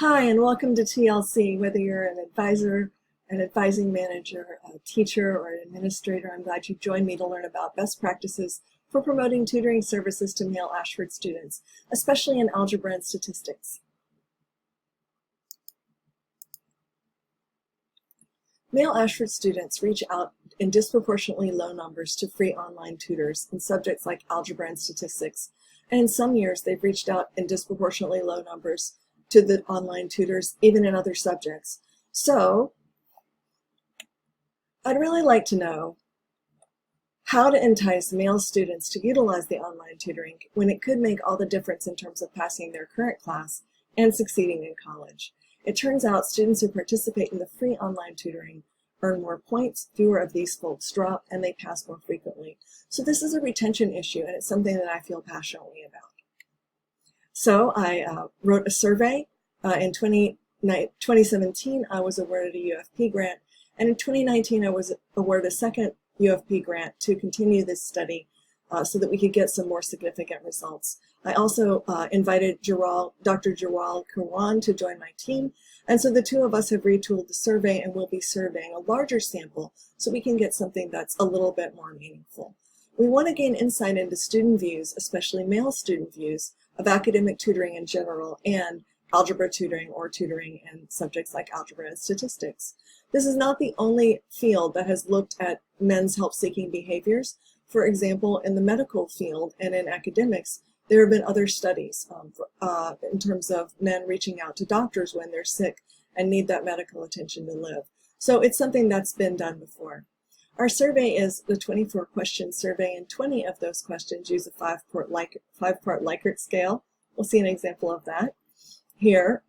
Hi, and welcome to TLC. Whether you're an advisor, an advising manager, a teacher, or an administrator, I'm glad you joined me to learn about best practices for promoting tutoring services to male Ashford students, especially in algebra and statistics. Male Ashford students reach out in disproportionately low numbers to free online tutors in subjects like algebra and statistics, and in some years they've reached out in disproportionately low numbers to the online tutors, even in other subjects. So I'd really like to know how to entice male students to utilize the online tutoring when it could make all the difference in terms of passing their current class and succeeding in college. It turns out students who participate in the free online tutoring earn more points, fewer of these folks drop, and they pass more frequently. So this is a retention issue, and it's something that I feel passionately about. So I wrote a survey. In 2017, I was awarded a UFP grant, and in 2019, I was awarded a second UFP grant to continue this study so that we could get some more significant results. I also invited Dr. Jawal Karwan to join my team, and so the two of us have retooled the survey and we'll be surveying a larger sample so we can get something that's a little bit more meaningful. We want to gain insight into student views, especially male student views, of academic tutoring in general and algebra tutoring or tutoring in subjects like algebra and statistics. This is not the only field that has looked at men's help-seeking behaviors. For example, in the medical field and in academics, there have been other studies in terms of men reaching out to doctors when they're sick and need that medical attention to live. So it's something that's been done before. Our survey is the 24-question survey, and 20 of those questions use a five-part Likert scale. We'll see an example of that here.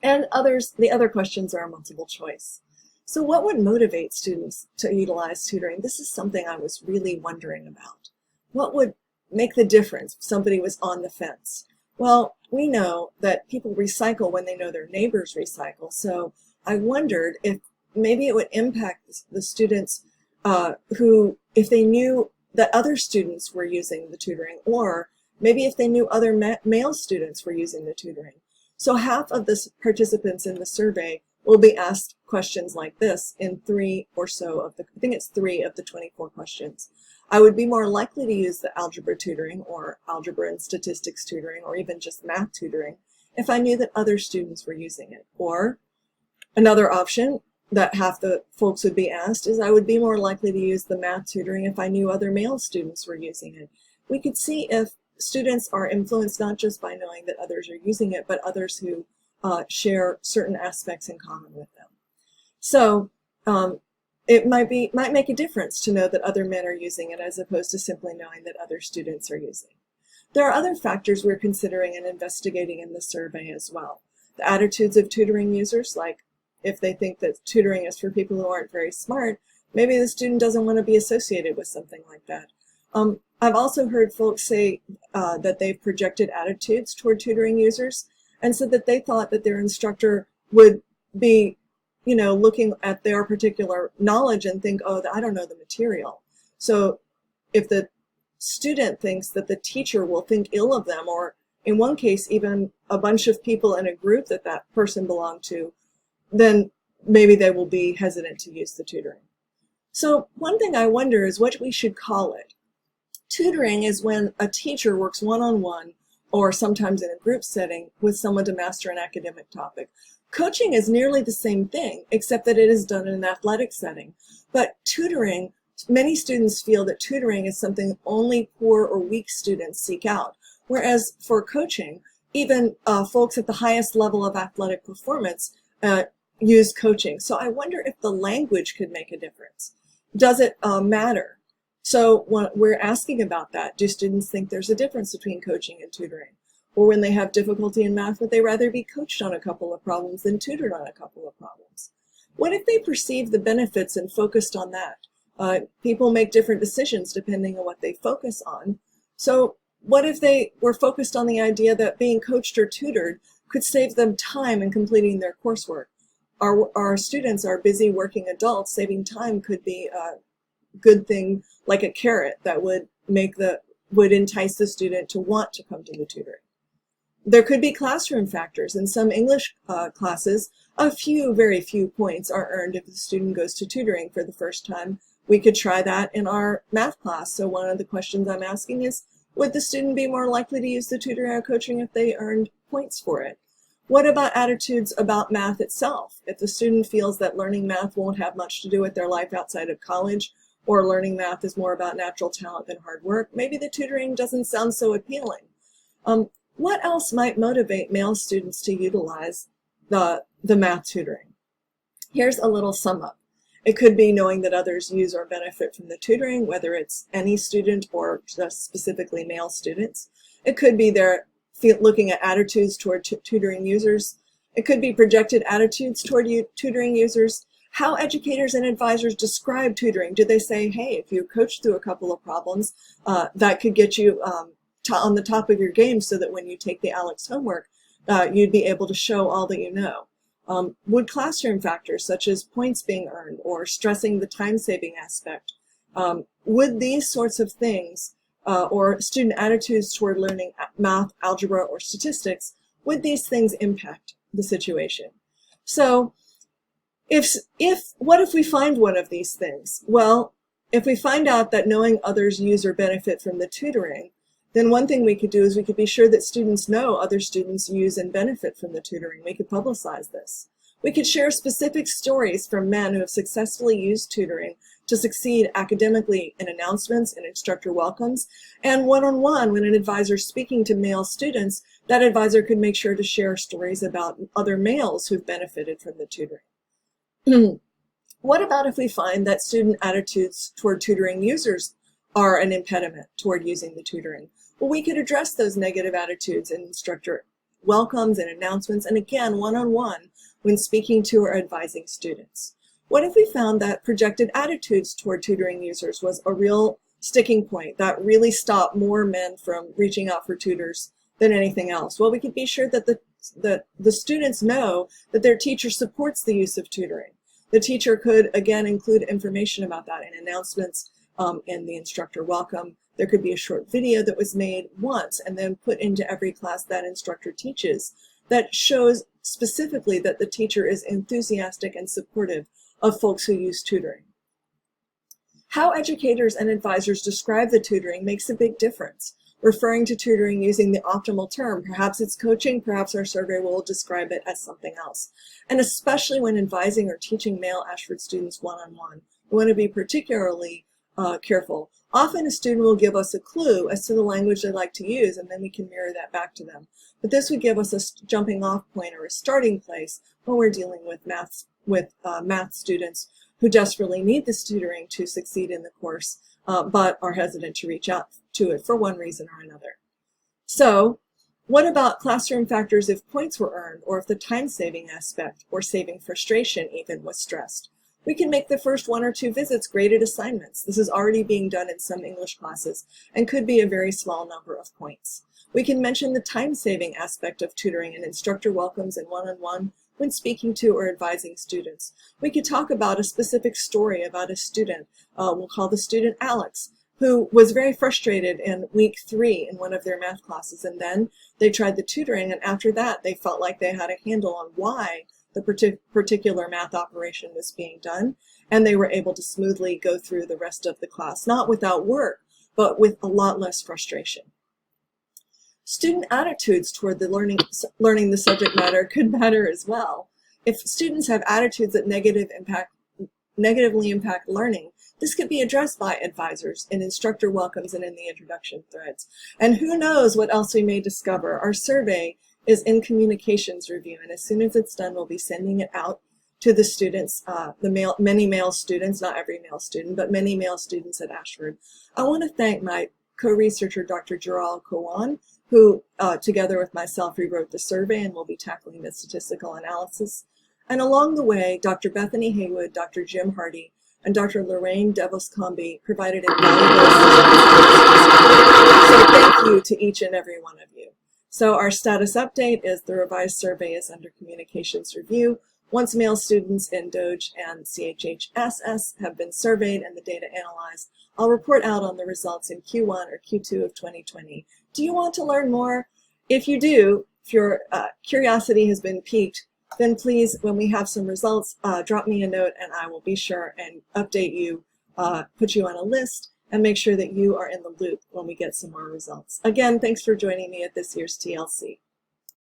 And the other questions are multiple choice. So what would motivate students to utilize tutoring? This is something I was really wondering about. What would make the difference if somebody was on the fence? Well, we know that people recycle when they know their neighbors recycle. So I wondered if maybe it would impact the students who, if they knew that other students were using the tutoring, or maybe if they knew other male students were using the tutoring. So half of the participants in the survey will be asked questions like this in 3 or so of the, I think it's 3 of the 24 questions. I would be more likely to use the algebra tutoring or algebra and statistics tutoring or even just math tutoring if I knew that other students were using it. Or another option that half the folks would be asked is I would be more likely to use the math tutoring if I knew other male students were using it. We could see if students are influenced not just by knowing that others are using it, but others who share certain aspects in common with them. So it might make a difference to know that other men are using it as opposed to simply knowing that other students are using it. There are other factors we're considering and investigating in the survey as well. The attitudes of tutoring users, like if they think that tutoring is for people who aren't very smart, maybe the student doesn't want to be associated with something like that. I've also heard folks say that they've projected attitudes toward tutoring users and said that they thought that their instructor would be, looking at their particular knowledge and think, oh, I don't know the material. So if the student thinks that the teacher will think ill of them, or in one case, even a bunch of people in a group that that person belonged to, then maybe they will be hesitant to use the tutoring. So one thing I wonder is what we should call it. Tutoring is when a teacher works one-on-one or sometimes in a group setting with someone to master an academic topic. Coaching is nearly the same thing, except that it is done in an athletic setting. But tutoring, many students feel that tutoring is something only poor or weak students seek out. Whereas for coaching, even folks at the highest level of athletic performance use coaching. So I wonder if the language could make a difference. Does it matter? So when we're asking about that, do students think there's a difference between coaching and tutoring? Or when they have difficulty in math, would they rather be coached on a couple of problems than tutored on a couple of problems? What if they perceive the benefits and focused on that? People make different decisions depending on what they focus on. So what if they were focused on the idea that being coached or tutored could save them time in completing their coursework? Our students are busy working adults. Saving time could be a good thing, like a carrot that would entice the student to want to come to the tutoring. There could be classroom factors. In some English classes, very few points are earned if the student goes to tutoring for the first time. We could try that in our math class. So one of the questions I'm asking is, would the student be more likely to use the tutoring or coaching if they earned points for it? What about attitudes about math itself? If the student feels that learning math won't have much to do with their life outside of college, or learning math is more about natural talent than hard work, maybe the tutoring doesn't sound so appealing. What else might motivate male students to utilize the math tutoring? Here's a little sum up. It could be knowing that others use or benefit from the tutoring, whether it's any student or just specifically male students. It could be their looking at attitudes toward tutoring users. It could be projected attitudes toward tutoring users. How educators and advisors describe tutoring. Do they say, hey, if you coach through a couple of problems, that could get you on the top of your game so that when you take the Alex homework, you'd be able to show all that you know. Would classroom factors such as points being earned or stressing the time-saving aspect, would these sorts of things or student attitudes toward learning math, algebra, or statistics, would these things impact the situation? So what if we find one of these things? Well, if we find out that knowing others use or benefit from the tutoring, then one thing we could do is we could be sure that students know other students use and benefit from the tutoring. We could publicize this. We could share specific stories from men who have successfully used tutoring to succeed academically in announcements and instructor welcomes. And one-on-one, when an advisor is speaking to male students, that advisor could make sure to share stories about other males who've benefited from the tutoring. What about if we find that student attitudes toward tutoring users are an impediment toward using the tutoring? Well, we could address those negative attitudes in instructor welcomes and announcements, and again, one-on-one when speaking to or advising students. What if we found that projected attitudes toward tutoring users was a real sticking point that really stopped more men from reaching out for tutors than anything else? Well, we could be sure that the students know that their teacher supports the use of tutoring. The teacher could, again, include information about that in announcements, in the instructor welcome. There could be a short video that was made once and then put into every class that instructor teaches that shows specifically that the teacher is enthusiastic and supportive of folks who use tutoring. How educators and advisors describe the tutoring makes a big difference. Referring to tutoring using the optimal term, perhaps it's coaching, perhaps our survey will describe it as something else. And especially when advising or teaching male Ashford students one-on-one, we want to be particularly careful. Often a student will give us a clue as to the language they like to use, and then we can mirror that back to them. But this would give us a jumping off point or a starting place when we're dealing with math students who desperately need this tutoring to succeed in the course, but are hesitant to reach out to it for one reason or another. So what about classroom factors if points were earned, or if the time-saving aspect, or saving frustration even, was stressed? We can make the first 1 or 2 visits graded assignments. This is already being done in some English classes and could be a very small number of points. We can mention the time-saving aspect of tutoring in instructor welcomes and one-on-one when speaking to or advising students. We could talk about a specific story about a student. We'll call the student Alex, who was very frustrated in week 3 in one of their math classes, and then they tried the tutoring, and after that they felt like they had a handle on why the particular math operation was being done, and they were able to smoothly go through the rest of the class, not without work, but with a lot less frustration. Student attitudes toward the learning the subject matter could matter as well. If students have attitudes that negatively impact learning, this could be addressed by advisors in instructor welcomes and in the introduction threads. And who knows what else we may discover. Our survey is in communications review, and as soon as it's done, we'll be sending it out to the students, many male students, not every male student, but many male students at Ashford. I want to thank my co-researcher, Dr. Jaral Kawan, who together with myself rewrote the survey and will be tackling the statistical analysis. And along the way, Dr. Bethany Haywood, Dr. Jim Hardy, and Dr. Lorraine Devos-Combi provided invaluable assistance. So thank you to each and every one of you. So our status update is the revised survey is under communications review. Once male students in Doge and CHHSS have been surveyed and the data analyzed, I'll report out on the results in Q1 or Q2 of 2020. Do you want to learn more? If you do, If your curiosity has been piqued, then please, when we have some results, drop me a note and I will be sure and update you, put you on a list, and make sure that you are in the loop when we get some more results. Again, thanks for joining me at this year's TLC.